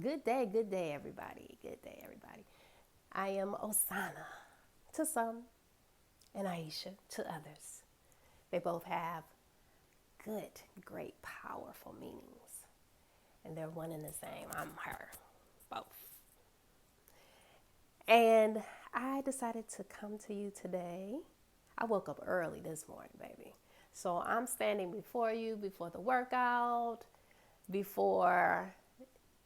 Good day, everybody. Good day, everybody. I am Osana to some and Aisha to others. They both have good, great, powerful meanings, and they're one and the same. I'm her, both. And I decided to come to you today. I woke up early this morning, baby. So I'm standing before you before the workout, before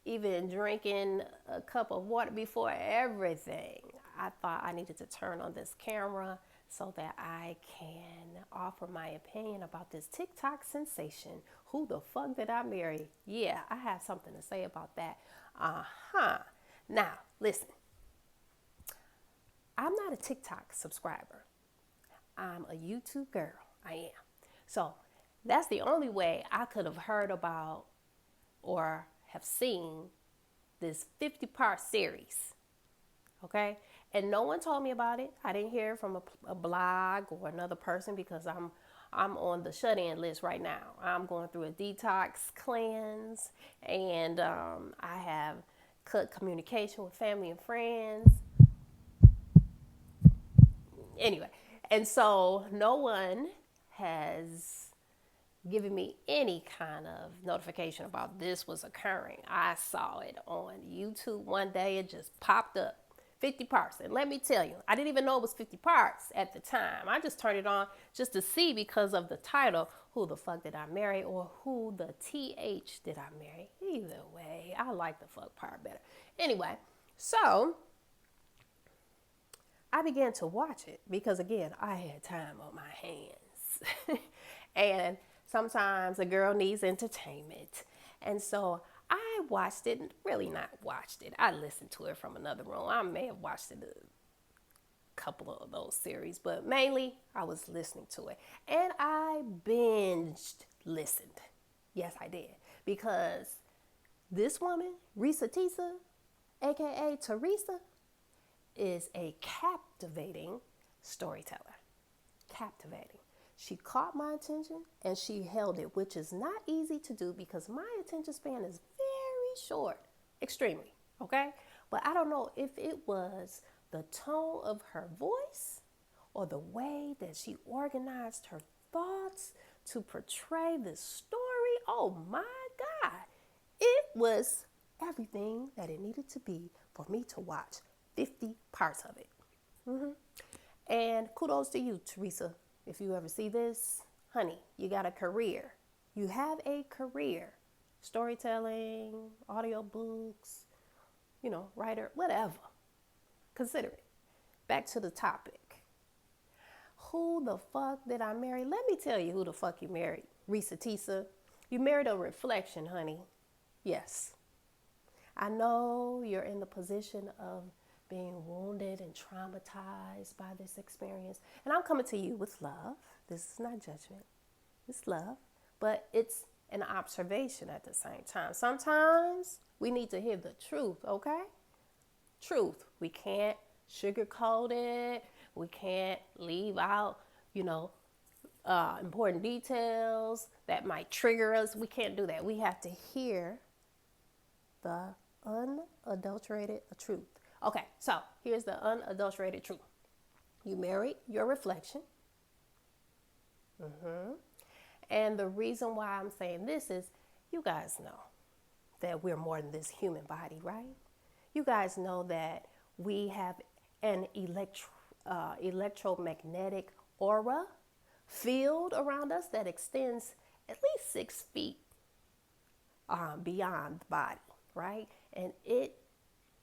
even drinking a cup of water, before everything. I thought I needed to turn on this camera so that I can offer my opinion about this TikTok sensation. Who the fuck did I marry? Yeah, I have something to say about that. Now, listen, I'm not a TikTok subscriber. I'm a YouTube girl. I am. So that's the only way I could have heard about or have seen this 50-part series. Okay? And no one told me about it. I didn't hear it from a blog or another person because I'm on the shut-in list right now. I'm going through a detox cleanse, and I have cut communication with family and friends. Anyway, and so no one has given me any kind of notification about this was occurring. I saw it on YouTube one day. It just popped up. 50 parts. And let me tell you, I didn't even know it was 50 parts at the time. I just turned it on just to see because of the title, Who the Fuck Did I Marry? Or Who the TH Did I Marry? Either way, I like the fuck part better. Anyway, so I began to watch it because, again, I had time on my hands. And sometimes a girl needs entertainment. And so I watched it, really not watched it. I listened to it from another room. I may have watched it a couple of those series, but mainly I was listening to it. And I binged listened. Yes, I did. Because this woman, Reese Teesa, aka Teresa, is a captivating storyteller. Captivating. She caught my attention and she held it, which is not easy to do because my attention span is very short, extremely, okay? But I don't know if it was the tone of her voice or the way that she organized her thoughts to portray this story. Oh my God. It was everything that it needed to be for me to watch 50 parts of it. And kudos to you, Teresa. If you ever see this, honey, you got a career. You have a career. Storytelling, audiobooks, writer, whatever. Consider it. Back to the topic. Who the fuck did I marry? Let me tell you who the fuck you married. Reese Teesa. You married a reflection, honey. Yes. I know you're in the position of being wounded and traumatized by this experience. And I'm coming to you with love. This is not judgment. It's love. But it's an observation at the same time. Sometimes we need to hear the truth, okay? Truth. We can't sugarcoat it. We can't leave out, important details that might trigger us. We can't do that. We have to hear the unadulterated truth. Okay, so here's the unadulterated truth. You married your reflection. And the reason why I'm saying this is you guys know that we're more than this human body, right? You guys know that we have an electromagnetic aura field around us that extends at least 6 feet beyond the body, right? And it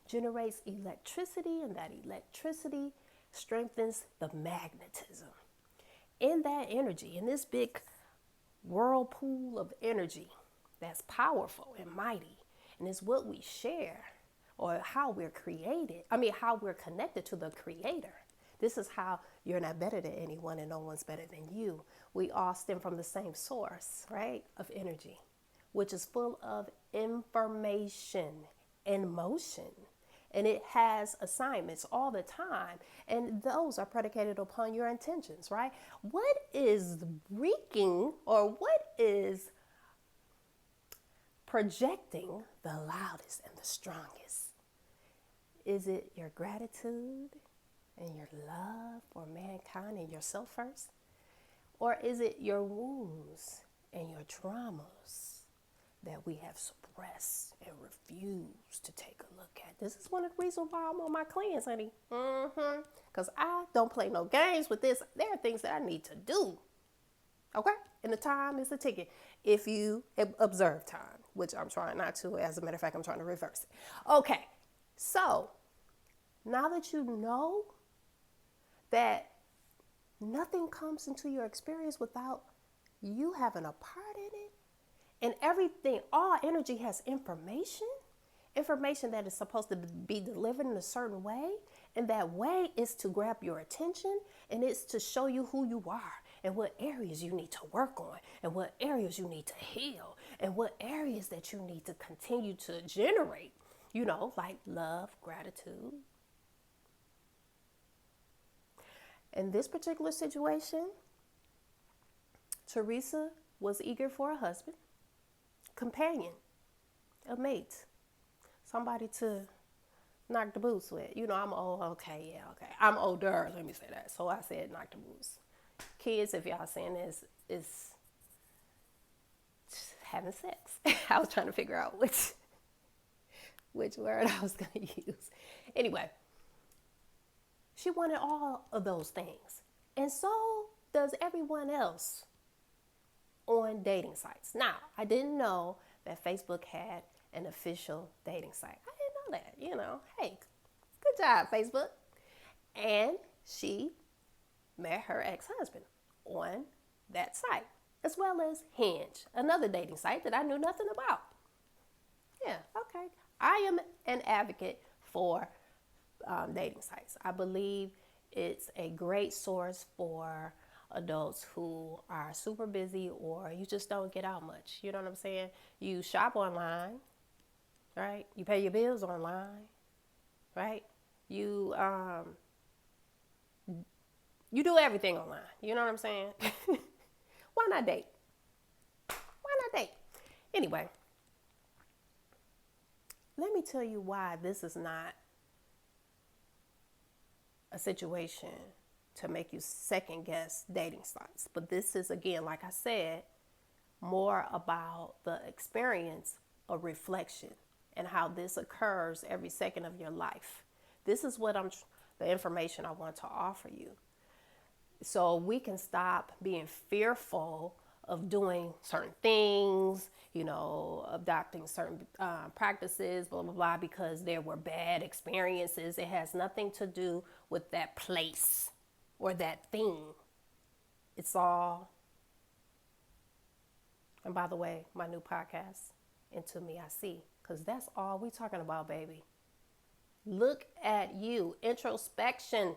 generates electricity, and that electricity strengthens the magnetism. In that energy, in this big whirlpool of energy that's powerful and mighty, and it's what we share or how we're created. How we're connected to the creator. This is how you're not better than anyone and no one's better than you. We all stem from the same source, right, of energy, which is full of information and motion. And it has assignments all the time. And those are predicated upon your intentions, right? What is wreaking or what is projecting the loudest and the strongest? Is it your gratitude and your love for mankind and yourself first? Or is it your wounds and your traumas that we have suppressed and refused to take a look at? This is one of the reasons why I'm on my cleanse, honey. Because I don't play no games with this. There are things that I need to do. Okay? And the time is the ticket. If you observe time, which I'm trying not to. As a matter of fact, I'm trying to reverse it. Okay. So, now that you know that nothing comes into your experience without you having a part in it, and everything, all energy has information that is supposed to be delivered in a certain way, and that way is to grab your attention, and it's to show you who you are and what areas you need to work on and what areas you need to heal and what areas that you need to continue to generate, like love, gratitude. In this particular situation, Teresa was eager for a husband, companion, a mate, somebody to knock the boots with. I'm old. Okay, yeah, okay. I'm older. Let me say that. So I said knock the boots. Kids, if y'all saying this, is having sex. I was trying to figure out which word I was going to use. Anyway, she wanted all of those things. And so does everyone else on dating sites. Now, I didn't know that Facebook had an official dating site. I didn't know that, Hey, good job, Facebook. And she met her ex-husband on that site, as well as Hinge, another dating site that I knew nothing about. Yeah, okay. I am an advocate for dating sites. I believe it's a great source for adults who are super busy or you just don't get out much. You know what I'm saying? You shop online, right? You pay your bills online, right? You do everything online. You know what I'm saying? Why not date? Why not date? Anyway, let me tell you why this is not a situation to make you second guess dating sites. But this is, again, like I said, more about the experience of reflection and how this occurs every second of your life. This is what the information I want to offer you. So we can stop being fearful of doing certain things, adopting certain practices, blah, blah, blah, because there were bad experiences. It has nothing to do with that place or that thing. It's all, and by the way, my new podcast, Into Me I See, because that's all we talking about, baby. Look at you. Introspection.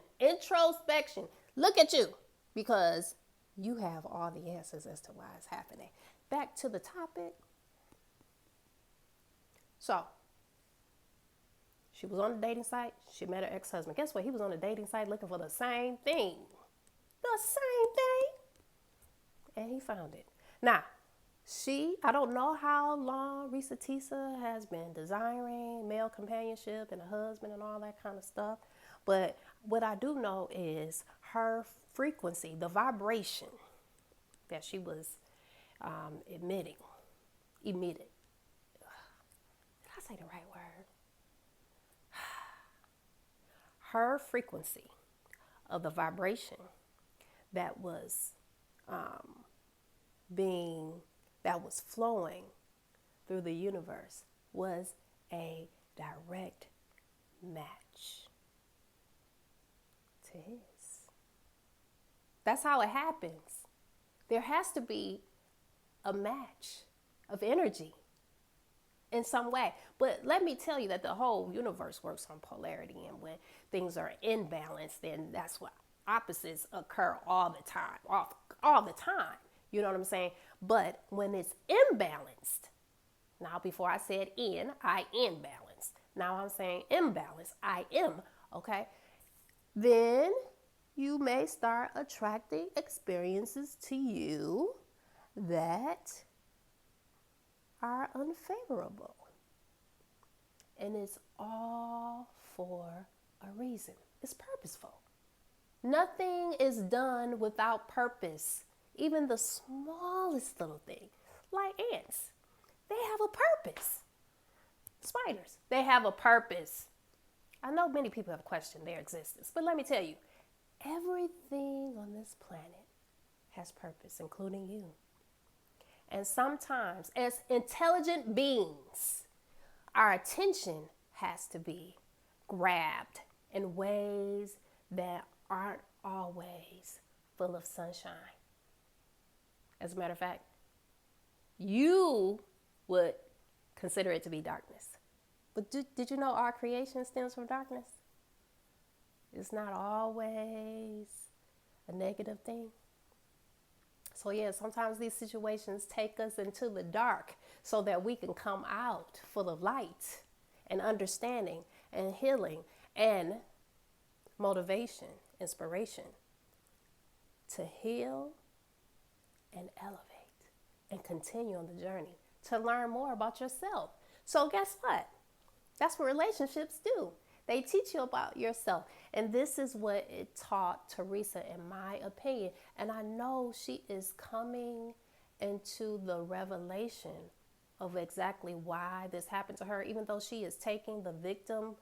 Look at you, because you have all the answers as to why it's happening. Back to the topic. So, she was on the dating site. She met her ex-husband. Guess what? He was on the dating site looking for the same thing. The same thing. And he found it. Now, I don't know how long Reese Teesa has been desiring male companionship and a husband and all that kind of stuff. But what I do know is her frequency, the vibration that she was emitted. Did I say the right word? Her frequency of the vibration that was flowing through the universe was a direct match to his. That's how it happens. There has to be a match of energy in some way. But let me tell you that the whole universe works on polarity, and when things are imbalanced, then that's what opposites occur all the time, all the time. You know what I'm saying? But when it's imbalanced, now before I said I balance. Now I'm saying imbalance, I am, okay? Then you may start attracting experiences to you that are unfavorable. And it's all for a reason. It's purposeful. Nothing is done without purpose. Even the smallest little thing, like ants, they have a purpose. Spiders, they have a purpose. I know many people have questioned their existence, but let me tell you, everything on this planet has purpose, including you. And sometimes, as intelligent beings, our attention has to be grabbed in ways that aren't always full of sunshine. As a matter of fact, you would consider it to be darkness. But did you know our creation stems from darkness? It's not always a negative thing. So yeah, sometimes these situations take us into the dark so that we can come out full of light and understanding and healing and motivation, inspiration to heal and elevate and continue on the journey to learn more about yourself. So guess what? That's what relationships do. They teach you about yourself. And this is what it taught Teresa, in my opinion. And I know she is coming into the revelation of exactly why this happened to her, even though she is taking the victim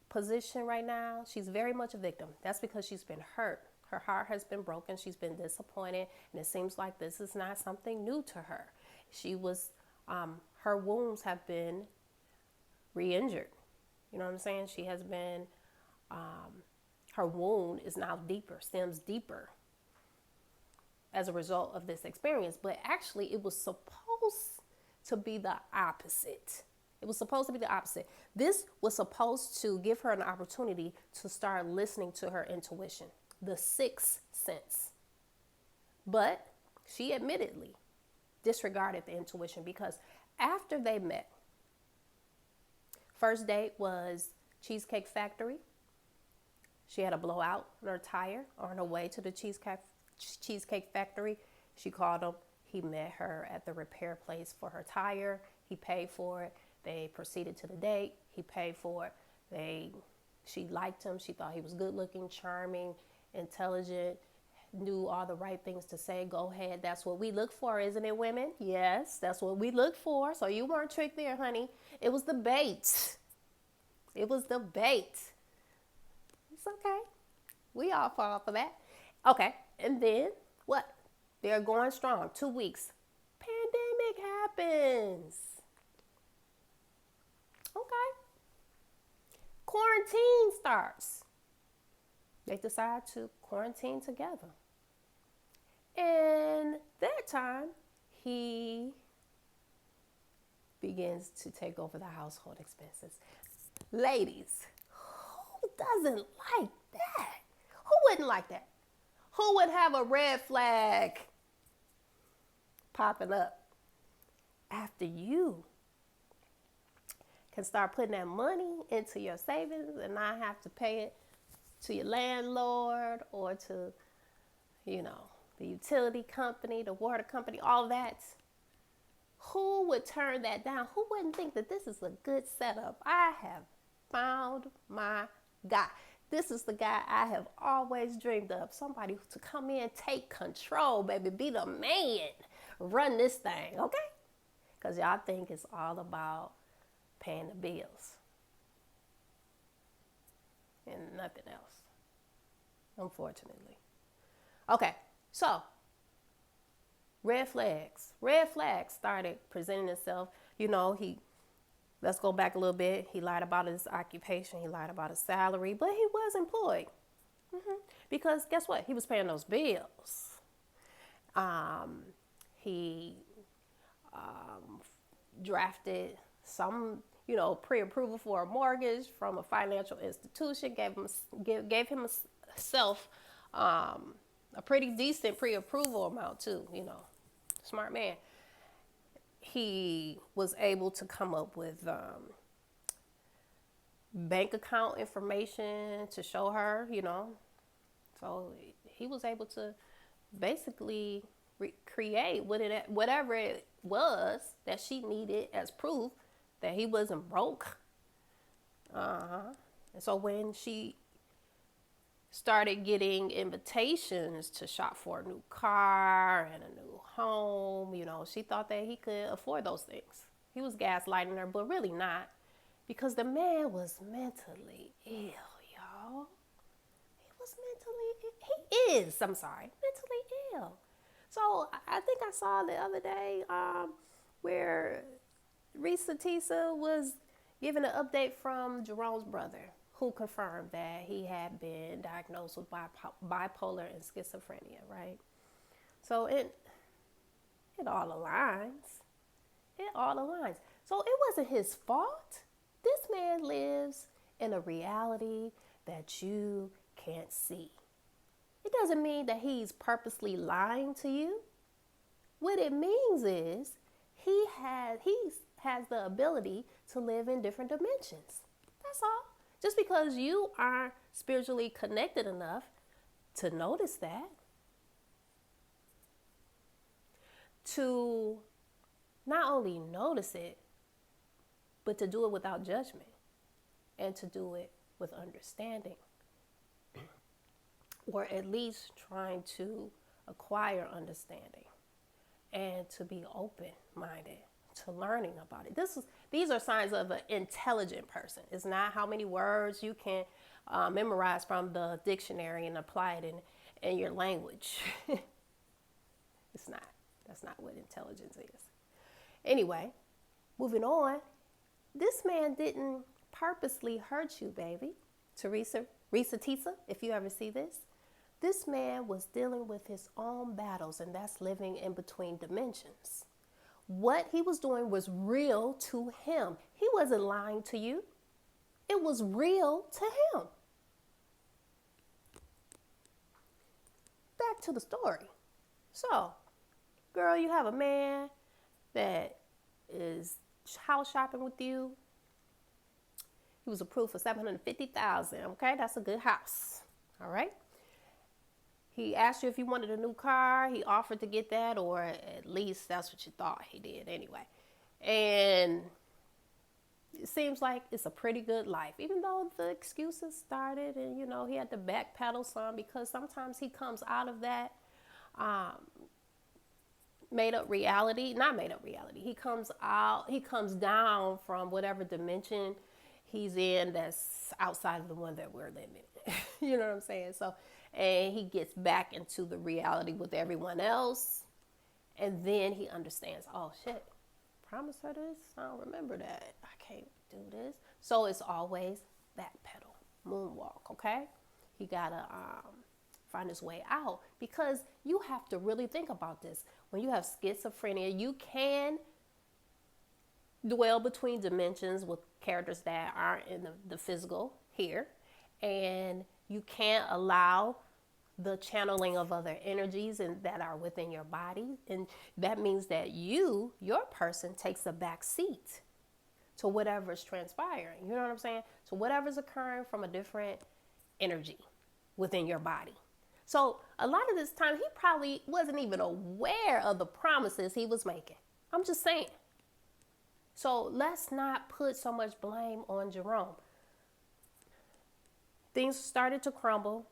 position right now. She's very much a victim. That's because she's been hurt. Her heart has been broken. She's been disappointed. And it seems like this is not something new to her. She was, her wounds have been re-injured. You know what I'm saying? She has been, her wound is now deeper, stems deeper as a result of this experience. But actually, it was supposed to be the opposite. It was supposed to be the opposite. This was supposed to give her an opportunity to start listening to her intuition, the sixth sense. But she admittedly disregarded the intuition because after they met, first date was Cheesecake Factory. She had a blowout on her tire on her way to the Cheesecake Factory. She called him. He met her at the repair place for her tire. He paid for it. They proceeded to the date. He paid for it. She liked him. She thought he was good looking, charming, intelligent, knew all the right things to say. Go ahead. That's what we look for, isn't it, women? Yes, that's what we look for. So you weren't tricked there, honey. It was the bait. It was the bait. It's okay. We all fall for that. Okay. And then what? They're going strong. 2 weeks. Pandemic happens. Okay. Quarantine starts. They decide to quarantine together. And that time, he begins to take over the household expenses. Ladies, who doesn't like that? Who wouldn't like that? Who would have a red flag popping up after you can start putting that money into your savings and not have to pay it to your landlord or to, the utility company, the water company, all that? Who would turn that down? Who wouldn't think that this is a good setup? I have found my guy. This is the guy I have always dreamed of. Somebody to come in, take control, baby, be the man, run this thing, okay? Because y'all think it's all about paying the bills and nothing else, unfortunately. Okay, so red flags started presenting itself. Let's go back a little bit. He lied about his occupation. He lied about his salary, but he was employed. Because guess what? He was paying those bills. He drafted some, pre-approval for a mortgage from a financial institution, gave himself a pretty decent pre-approval amount too, smart man. He was able to come up with bank account information to show her, So he was able to basically recreate whatever it was that she needed as proof that he wasn't broke. And so when she started getting invitations to shop for a new car and a new home, she thought that he could afford those things. He was gaslighting her, but really not, because the man was mentally ill, y'all. He is, I'm sorry, mentally ill. So I think I saw the other day where Reese Teesa was giving an update from Jerome's brother, who confirmed that he had been diagnosed with bipolar and schizophrenia, right? So it all aligns. It all aligns. So it wasn't his fault. This man lives in a reality that you can't see. It doesn't mean that he's purposely lying to you. What it means is he has the ability to live in different dimensions. That's all. Just because you aren't spiritually connected enough to notice that, to not only notice it, but to do it without judgment and to do it with understanding, or at least trying to acquire understanding and to be open-minded to learning about it. These are signs of an intelligent person. It's not how many words you can memorize from the dictionary and apply it in your language. It's not. That's not what intelligence is. Anyway, moving on. This man didn't purposely hurt you, baby. Teresa, Reese Teesa, if you ever see this. This man was dealing with his own battles, and that's living in between dimensions. What he was doing was real to him. He wasn't lying to you. It was real to him. Back to the story. So, girl, you have a man that is house shopping with you. He was approved for $750,000. Okay, that's a good house. All right. He asked you if you wanted a new car. He offered to get that, or at least that's what you thought he did anyway. And it seems like it's a pretty good life, even though the excuses started and, he had to backpedal some, because sometimes he comes out of that made up reality, not made up reality. He comes down from whatever dimension he's in that's outside of the one that we're living in. You know what I'm saying? So, and he gets back into the reality with everyone else. And then he understands, oh shit, promised her this. I don't remember that. I can't do this. So it's always backpedal, moonwalk, okay? He gotta find his way out, because you have to really think about this. When you have schizophrenia, you can dwell between dimensions with characters that aren't in the physical here, and you can't allow the channeling of other energies and that are within your body. And that means that your person takes a back seat to whatever's transpiring. You know what I'm saying? So whatever's occurring from a different energy within your body. So a lot of this time, he probably wasn't even aware of the promises he was making. I'm just saying. So let's not put so much blame on Jerome. Things started to crumble,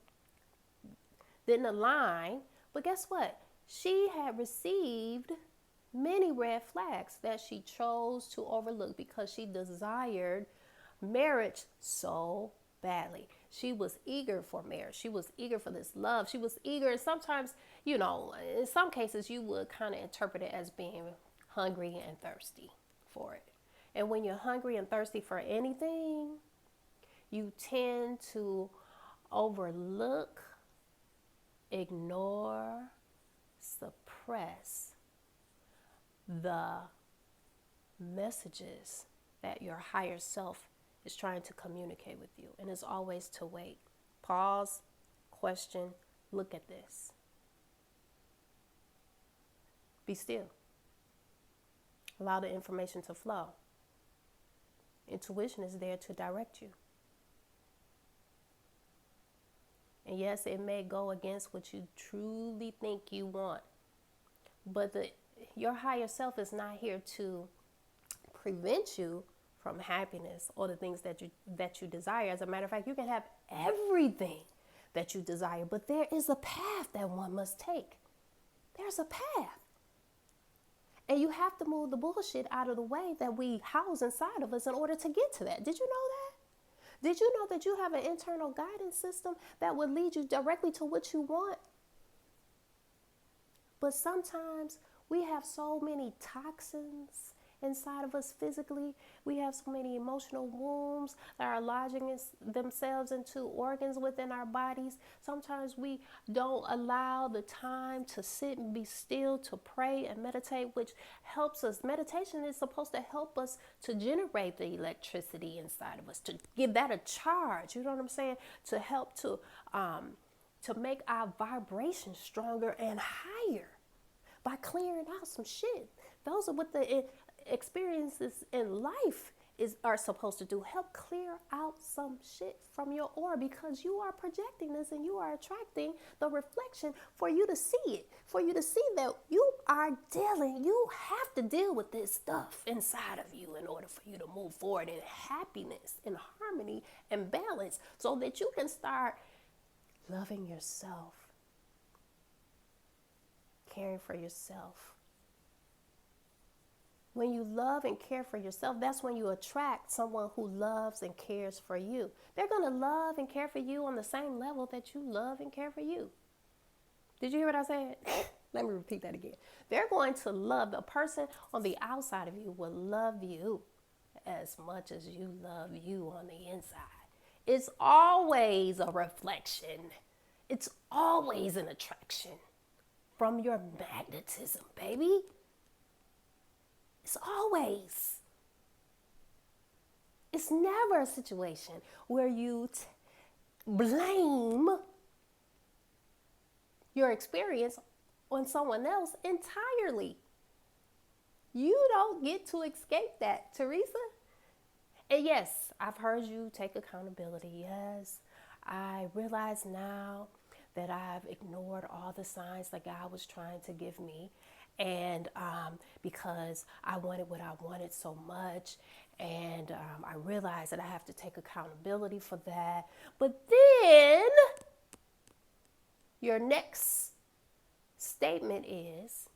didn't align, but guess what? She had received many red flags that she chose to overlook because she desired marriage so badly. She was eager for marriage. She was eager for this love. She was eager. Sometimes, in some cases, you would kind of interpret it as being hungry and thirsty for it. And when you're hungry and thirsty for anything, you tend to overlook, ignore, suppress the messages that your higher self is trying to communicate with you. And it's always to wait, pause, question, look at this. Be still. Allow the information to flow. Intuition is there to direct you. And yes, it may go against what you truly think you want. But your higher self is not here to prevent you from happiness or the things that you desire. As a matter of fact, you can have everything that you desire, but there is a path that one must take. There's a path. And you have to move the bullshit out of the way that we house inside of us in order to get to that. Did you know that? Did you know that you have an internal guidance system that would lead you directly to what you want? But sometimes we have so many toxins inside of us physically. We have so many emotional wounds that are lodging themselves into organs within our bodies. Sometimes we don't allow the time to sit and be still, to pray and meditate, which helps us. Meditation is supposed to help us to generate the electricity inside of us, to give that a charge. You know what I'm saying? To help to make our vibration stronger and higher by clearing out some shit. Those are what the experiences in life are supposed to do. Help clear out some shit from your aura, because you are projecting this and you are attracting the reflection for you to see it, for you to see that you have to deal with this stuff inside of you in order for you to move forward in happiness, in harmony and balance, so that you can start loving yourself, caring for yourself. When you love and care for yourself, that's when you attract someone who loves and cares for you. They're going to love and care for you on the same level that you love and care for you. Did you hear what I said? Let me repeat that again. They're going to love, the person on the outside of you will love you as much as you love you on the inside. It's always a reflection. It's always an attraction from your magnetism, baby. It's always. It's never a situation where you blame your experience on someone else entirely. You don't get to escape that, Teresa. And yes, I've heard you take accountability. Yes, I realize now that I've ignored all the signs that God was trying to give me. And because I wanted what I wanted so much, and I realized that I have to take accountability for that. But then your next statement is,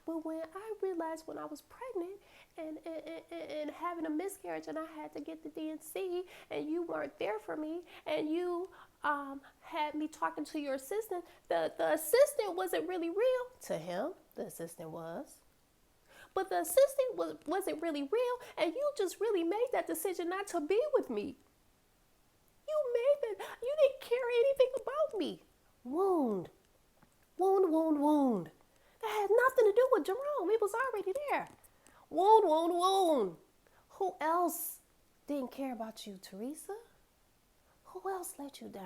but when I realized when I was pregnant and having a miscarriage and I had to get the DNC and you weren't there for me and you had me talking to your assistant, the assistant wasn't really real. To him, the assistant was. But the assistant wasn't really real, and you just really made that decision not to be with me. You didn't care anything about me. Wound. That had nothing to do with Jerome. It was already there. Wound. Who else didn't care about you, Teresa? Who else let you down?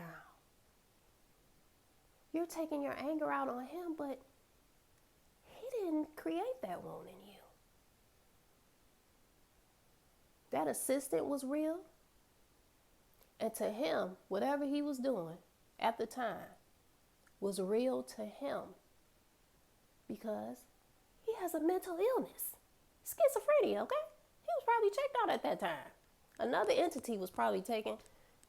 You're taking your anger out on him, but he didn't create that wound in you. That assistant was real. And to him, whatever he was doing at the time was real to him, because he has a mental illness, schizophrenia, okay? He was probably checked out at that time. Another entity was probably taking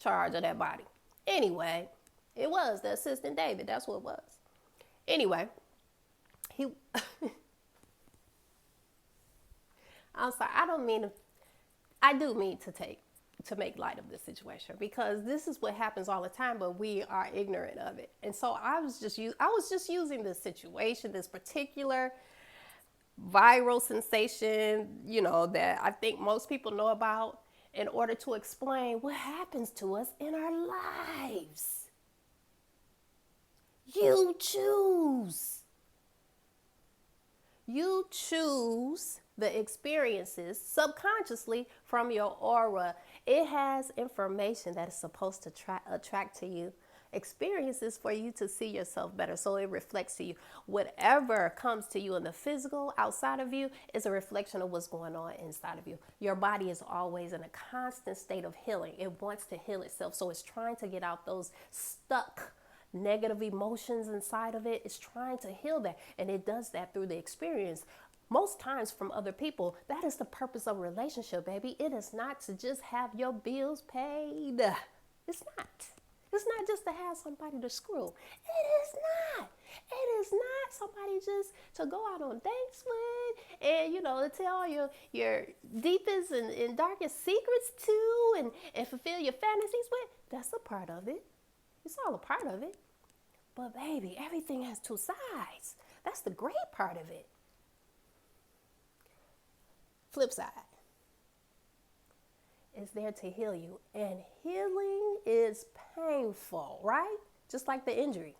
charge of that body. Anyway, it was the assistant David. That's what it was. Anyway, I'm sorry. I do mean to make light of this situation, because this is what happens all the time, but we are ignorant of it. And so I was just using this situation, this particular viral sensation, that I think most people know about, in order to explain what happens to us in our lives. You choose. You choose the experiences subconsciously from your aura. It has information that is supposed to attract to you experiences for you to see yourself better. So it reflects to you. Whatever comes to you in the physical outside of you is a reflection of what's going on inside of you. Your body is always in a constant state of healing. It wants to heal itself. So it's trying to get out those stuck negative emotions inside of it. It's trying to heal that. And it does that through the experience. Most times from other people. That is the purpose of a relationship, baby. It is not to just have your bills paid. It's not. It's not just to have somebody to screw. It is not. It is not somebody just to go out on dates with and, to tell your deepest and darkest secrets to and fulfill your fantasies with. That's a part of it. It's all a part of it. But baby, everything has two sides. That's the great part of it. Flip side. Is there to heal you. And healing is painful, right? Just like the injury.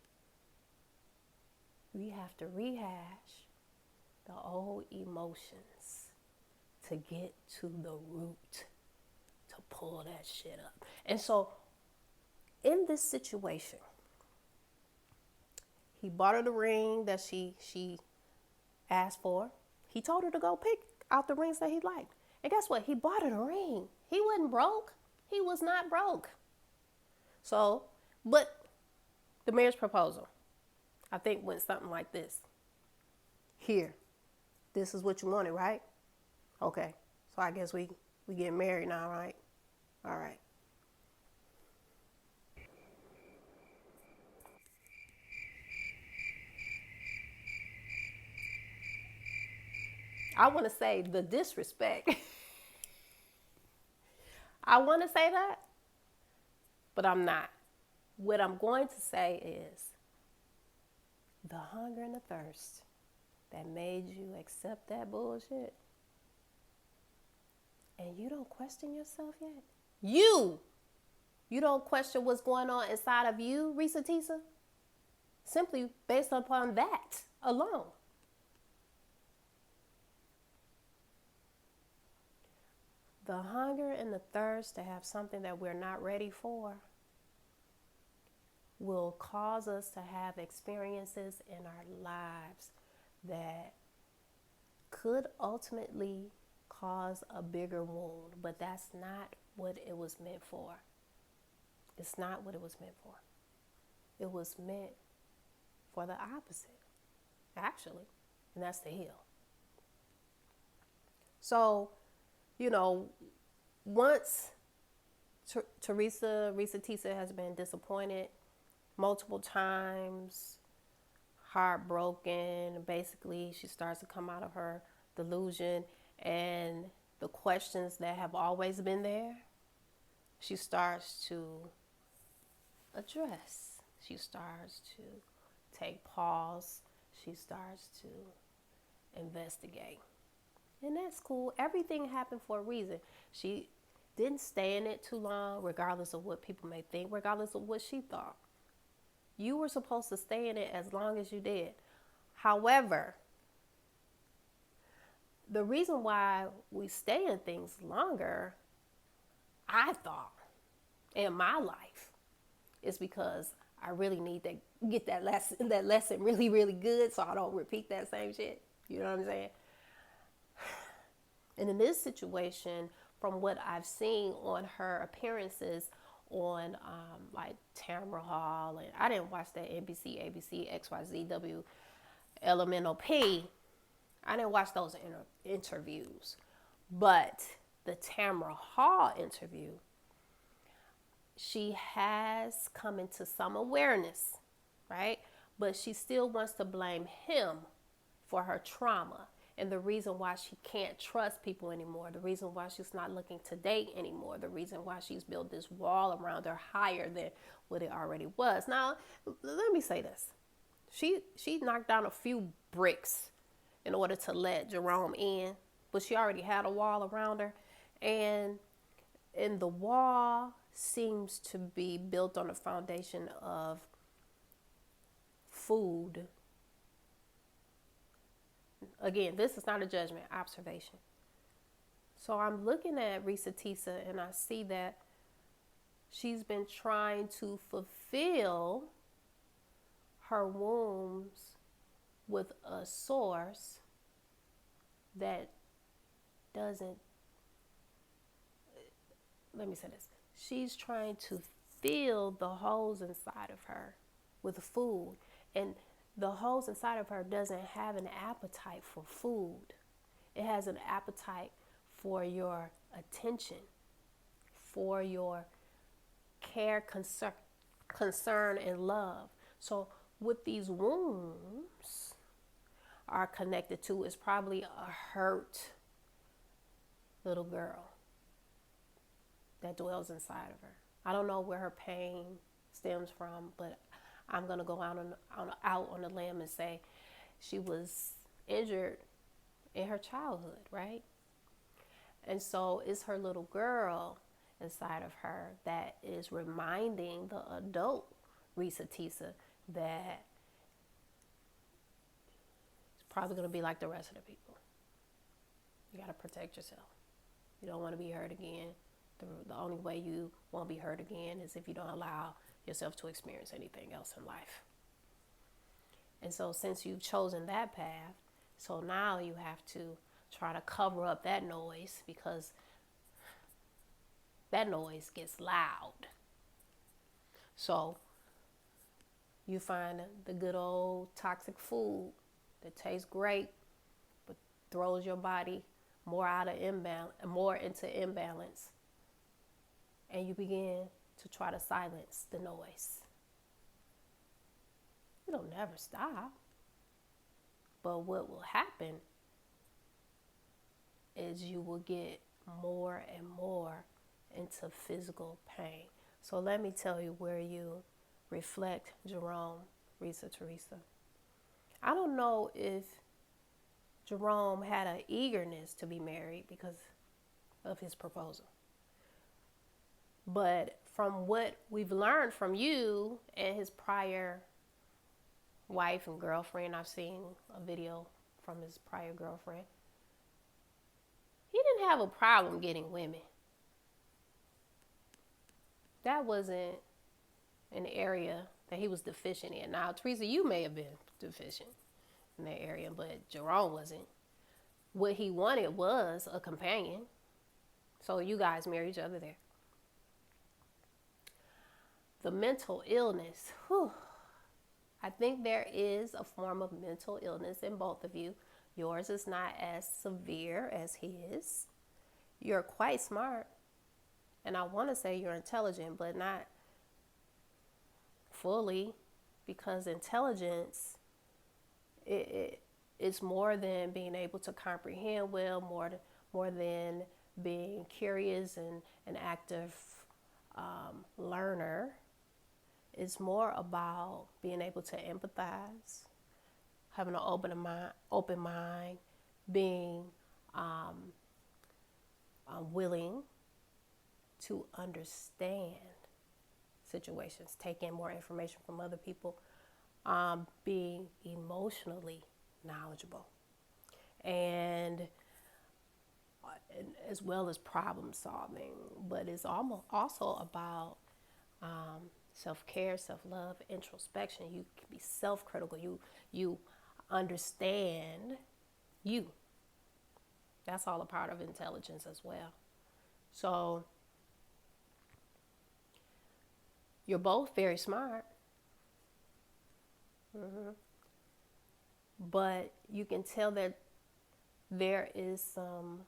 We have to rehash the old emotions to get to the root, to pull that shit up. And so in this situation, he bought her the ring that she asked for. He told her to go pick out the rings that he liked. And guess what? He bought her the ring. He wasn't broke. He was not broke. So, but the marriage proposal, I think went something like this. Here, this is what you wanted, right? Okay. So I guess we get married now, right? All right. I want to say the disrespect. I want to say that, but I'm not. What I'm going to say is the hunger and the thirst that made you accept that bullshit, and you don't question yourself yet. You don't question what's going on inside of you, Reese Teesa, simply based upon that alone. The hunger and the thirst to have something that we're not ready for will cause us to have experiences in our lives that could ultimately cause a bigger wound, but that's not what it was meant for. It's not what it was meant for. It was meant for the opposite, actually, and that's to heal. So, once Teresa Teesa has been disappointed multiple times, heartbroken, basically she starts to come out of her delusion, and the questions that have always been there, she starts to address. She starts to take pause. She starts to investigate. And that's cool. Everything happened for a reason. She didn't stay in it too long, regardless of what people may think, regardless of what she thought. You were supposed to stay in it as long as you did. However, the reason why we stay in things longer, I thought, in my life, is because I really need to get that lesson really, really good so I don't repeat that same shit. You know what I'm saying? And in this situation, from what I've seen on her appearances on like Tamara Hall, and I didn't watch that NBC, ABC, XYZW, LMNOP. I didn't watch those interviews. But the Tamara Hall interview, she has come into some awareness, right? But she still wants to blame him for her trauma. And the reason why she can't trust people anymore, the reason why she's not looking to date anymore, the reason why she's built this wall around her higher than what it already was. Now, let me say this. She knocked down a few bricks in order to let Jerome in, but she already had a wall around her. And the wall seems to be built on a foundation of food. Again, this is not a judgment, observation. So I'm looking at Reese Teesa and I see that she's been trying to fulfill her wounds with a source that doesn't, let me say this. She's trying to fill the holes inside of her with food. And the host inside of her doesn't have an appetite for food. It has an appetite for your attention, for your care, concern, and love. So, what these wounds are connected to is probably a hurt little girl that dwells inside of her. I don't know where her pain stems from, but I'm gonna go out on a limb and say she was injured in her childhood, right? And so it's her little girl inside of her that is reminding the adult Reese Teesa that it's probably going to be like the rest of the people. You got to protect yourself. You don't want to be hurt again. The only way you won't be hurt again is if you don't allow yourself to experience anything else in life. And so since you've chosen that path, so now you have to try to cover up that noise, because that noise gets loud. So you find the good old toxic food that tastes great but throws your body more into imbalance, and you begin to try to silence the noise. It'll never stop. But what will happen is you will get more and more into physical pain. So let me tell you where you reflect Jerome, Reese Teesa. I don't know if Jerome had an eagerness to be married because of his proposal. But from what we've learned from you and his prior wife and girlfriend, I've seen a video from his prior girlfriend, he didn't have a problem getting women. That wasn't an area that he was deficient in. Now, Teresa, you may have been deficient in that area, but Jerome wasn't. What he wanted was a companion. So you guys marry each other there. The mental illness. Whew. I think there is a form of mental illness in both of you. Yours is not as severe as his. You're quite smart. And I want to say you're intelligent, but not fully, because intelligence, it's more than being able to comprehend well, more than being curious and an active learner. It's more about being able to empathize, having an open mind, being willing to understand situations, take in more information from other people, being emotionally knowledgeable, and as well as problem solving. But it's also about self-care, self-love, introspection. You can be self-critical. You understand you. That's all a part of intelligence as well. So you're both very smart. Mm-hmm. But you can tell that there is some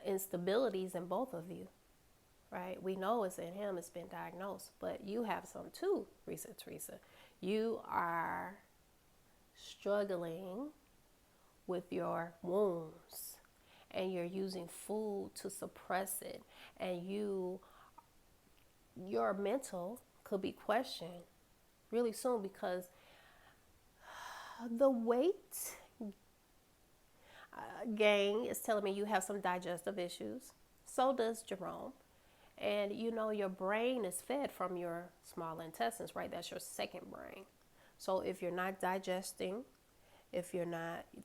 instabilities in both of you, right? We know it's in him, it's been diagnosed, but you have some too, Reese Teesa. You are struggling with your wounds, and you're using food to suppress it, and your mental could be questioned really soon, because the weight gain is telling me you have some digestive issues. So does Jerome. And your brain is fed from your small intestines, right? That's your second brain. So if you're not digesting,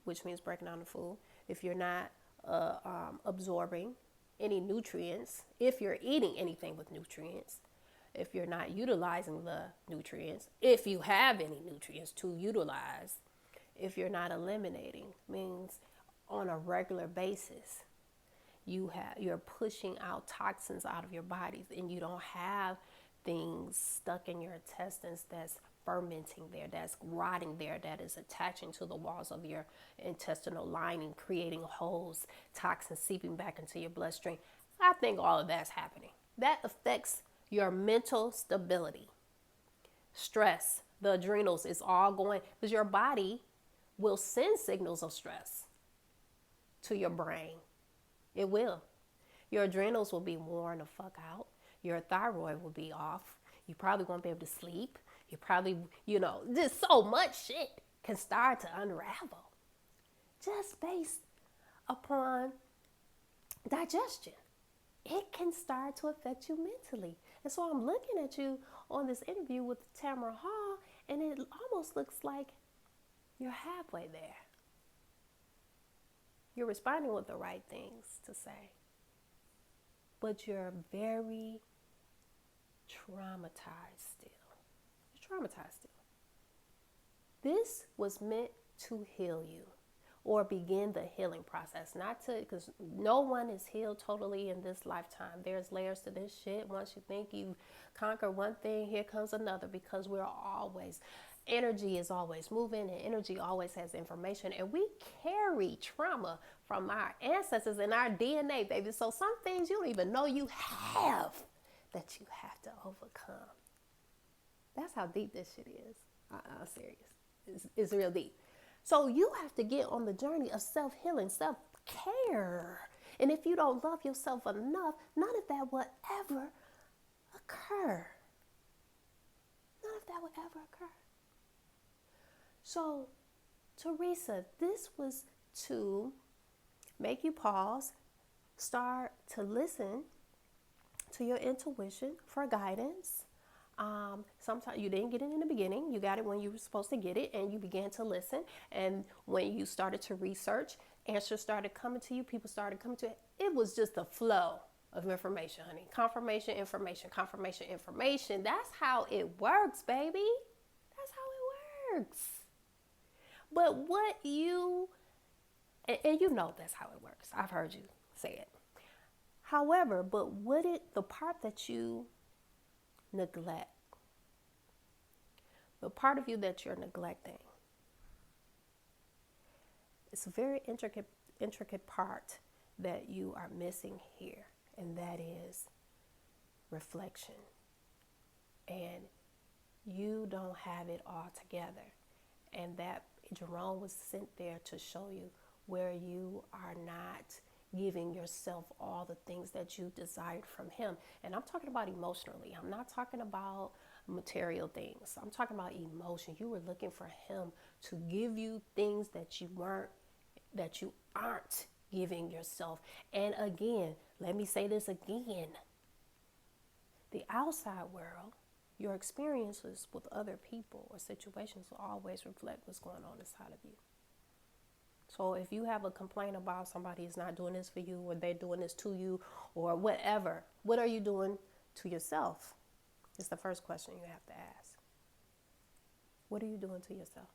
which means breaking down the food, if you're not absorbing any nutrients, if you're eating anything with nutrients, if you're not utilizing the nutrients, if you have any nutrients to utilize, if you're not eliminating, means on a regular basis, you're pushing out toxins out of your bodies, and you don't have things stuck in your intestines that's fermenting there, that's rotting there, that is attaching to the walls of your intestinal lining, creating holes, toxins seeping back into your bloodstream. I think all of that's happening. That affects your mental stability. Stress, the adrenals is all going, because your body will send signals of stress to your brain. It will. Your adrenals will be worn the fuck out. Your thyroid will be off. You probably won't be able to sleep. You probably, just so much shit can start to unravel just based upon digestion. It can start to affect you mentally. And so I'm looking at you on this interview with Tamara Hall, and it almost looks like you're halfway there. You're responding with the right things to say, but you're very traumatized still. You're traumatized still. This was meant to heal you or begin the healing process. Not to, because no one is healed totally in this lifetime. There's layers to this shit. Once you think you conquer one thing, here comes another, because energy is always moving, and energy always has information, and we carry trauma from our ancestors in our DNA, baby. So some things you don't even know you have that you have to overcome. That's how deep this shit is. I'm serious. It's real deep. So you have to get on the journey of self-healing, self-care. And if you don't love yourself enough, none of that will ever occur. None of that will ever occur. So, Teresa, this was to make you pause, start to listen to your intuition for guidance. Sometimes you didn't get it in the beginning. You got it when you were supposed to get it, and you began to listen. And when you started to research, answers started coming to you. People started coming to you. It was just a flow of information, honey. Confirmation, information, confirmation, information. That's how it works, baby. That's how it works. But and you know that's how it works. I've heard you say it. However, but the part that you neglect, the part of you that you're neglecting, it's a very intricate part that you are missing here, and that is reflection. And you don't have it all together. And that Jerome was sent there to show you where you are not giving yourself all the things that you desired from him. And I'm talking about emotionally. I'm not talking about material things. I'm talking about emotion. You were looking for him to give you things that you aren't giving yourself. And again, let me say this again. The outside world, your experiences with other people or situations will always reflect what's going on inside of you. So if you have a complaint about somebody is not doing this for you, or they're doing this to you, or whatever, what are you doing to yourself? It's the first question you have to ask. What are you doing to yourself?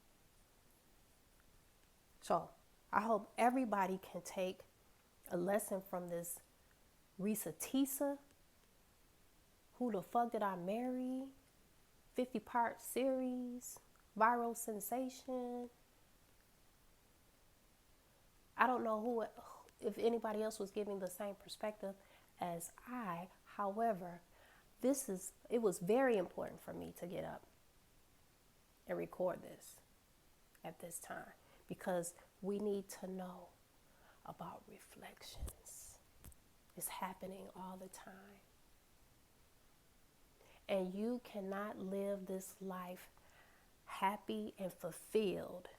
So I hope everybody can take a lesson from this Reese Teesa, Who the Fuck Did I Marry? 50-part series, viral sensation. I don't know if anybody else was giving the same perspective as I. However, it was very important for me to get up and record this at this time, because we need to know about reflections. It's happening all the time. And you cannot live this life happy and fulfilled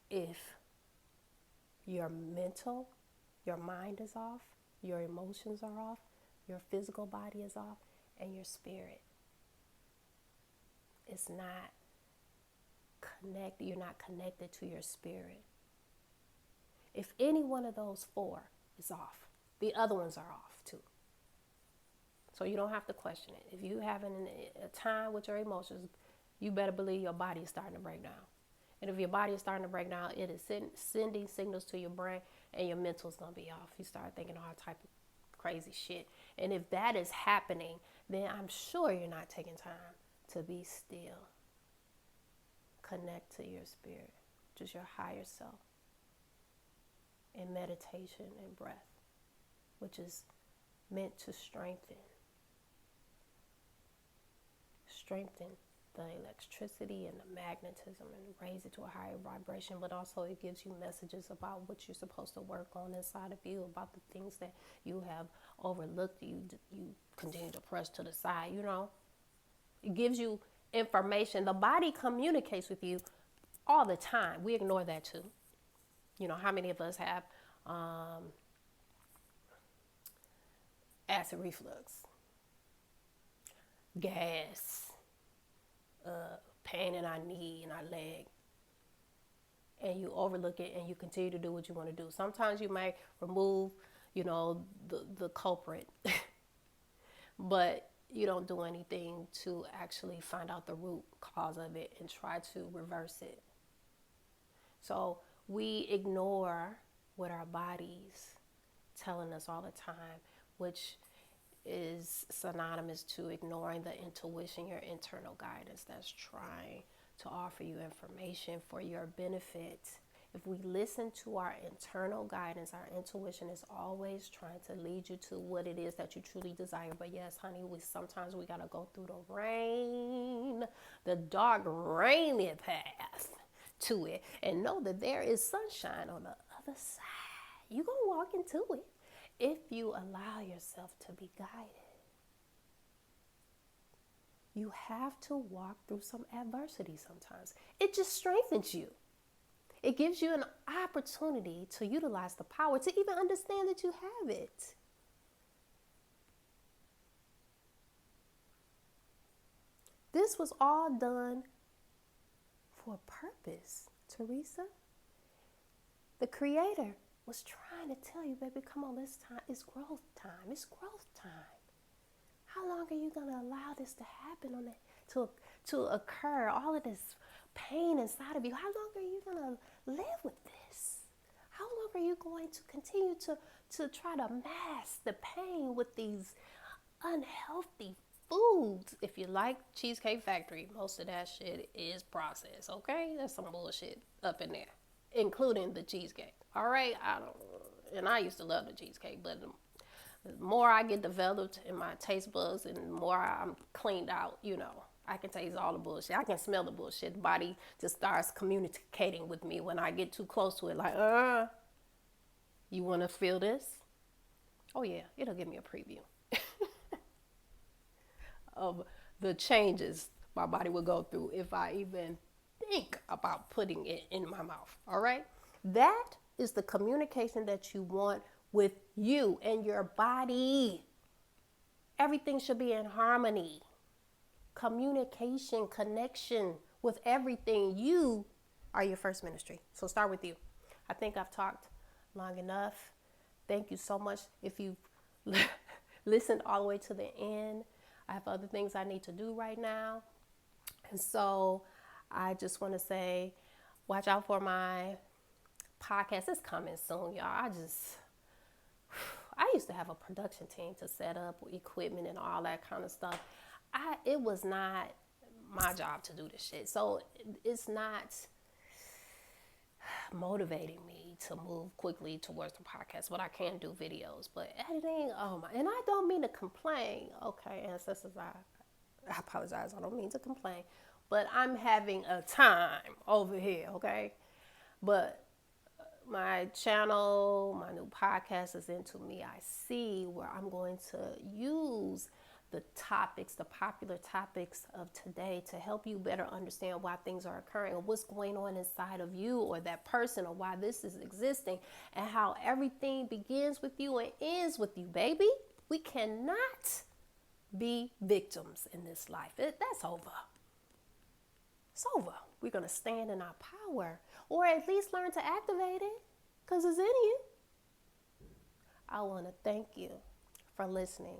if your mind is off, your emotions are off, your physical body is off, and your spirit is not connected. You're not connected to your spirit. If any one of those four is off, the other ones are off too. So you don't have to question it. If you're having a time with your emotions, you better believe your body is starting to break down. And if your body is starting to break down, it is sending signals to your brain, and your mental is going to be off. You start thinking all type of crazy shit. And if that is happening, then I'm sure you're not taking time to be still. connect to your spirit, just your higher self, in meditation and breath, which is meant to strengthen the electricity and the magnetism and raise it to a higher vibration, but also it gives you messages about what you're supposed to work on inside of you, about the things that you have overlooked, you continue to press to the side, It gives you information. The body communicates with you all the time. We ignore that too. How many of us have acid reflux, gas, pain in our knee and our leg, and you overlook it and you continue to do what you want to do. Sometimes you might remove, the culprit, but you don't do anything to actually find out the root cause of it and try to reverse it. So we ignore what our body's telling us all the time, which is synonymous to ignoring the intuition, your internal guidance that's trying to offer you information for your benefit. If we listen to our internal guidance, our intuition is always trying to lead you to what it is that you truly desire. But yes, honey, sometimes we got to go through the rain, the dark, rainy path to it, and know that there is sunshine on the other side. You're going to walk into it if you allow yourself to be guided. You have to walk through some adversity sometimes. It just strengthens you. It gives you an opportunity to utilize the power to even understand that you have it. This was all done for a purpose, Teresa. The Creator was trying to tell you, baby, come on, this time, it's growth time. It's growth time. How long are you going to allow this to happen to occur? All of this pain inside of you. How long are you going to live with this? How long are you going to continue to try to mask the pain with these unhealthy foods? If you like Cheesecake Factory, most of that shit is processed, okay? There's some bullshit up in there, including the cheesecake. All right, I used to love the cheesecake, but the more I get developed in my taste buds and the more I'm cleaned out, I can taste all the bullshit. I can smell the bullshit. The body just starts communicating with me when I get too close to it. Like, you want to feel this? Oh yeah, it'll give me a preview of the changes my body will go through if I even think about putting it in my mouth. All right, that is the communication that you want with you and your body. Everything should be in harmony. Communication, connection with everything. You are your first ministry. So start with you. I think I've talked long enough. Thank you so much. If you've listened all the way to the end, I have other things I need to do right now. And so I just want to say, watch out for my podcast. It's coming soon, y'all. I used to have a production team to set up equipment and all that kind of stuff. It was not my job to do this shit. So it's not motivating me to move quickly towards the podcast, but I can do videos. But editing, oh my, and I don't mean to complain. Okay, ancestors, I apologize. I don't mean to complain. But I'm having a time over here, okay? But my channel, my new podcast is Into Me I See, where I'm going to use the popular topics of today to help you better understand why things are occurring or what's going on inside of you or that person or why this is existing and how everything begins with you and ends with you, baby. We cannot be victims in this life. That's over. It's over. We're going to stand in our power or at least learn to activate it because it's in you. I want to thank you for listening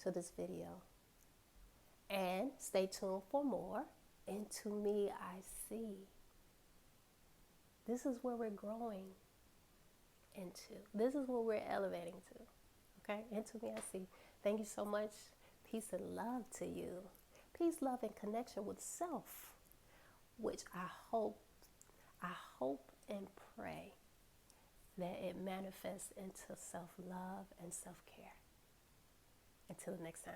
to this video and stay tuned for more Into Me I See. This is where we're growing into. This is what we're elevating to. Okay? Into Me I See. Thank you so much. Peace and love to you. Peace, love, and connection with self. which I hope and pray that it manifests into self love and self care. Until the next time.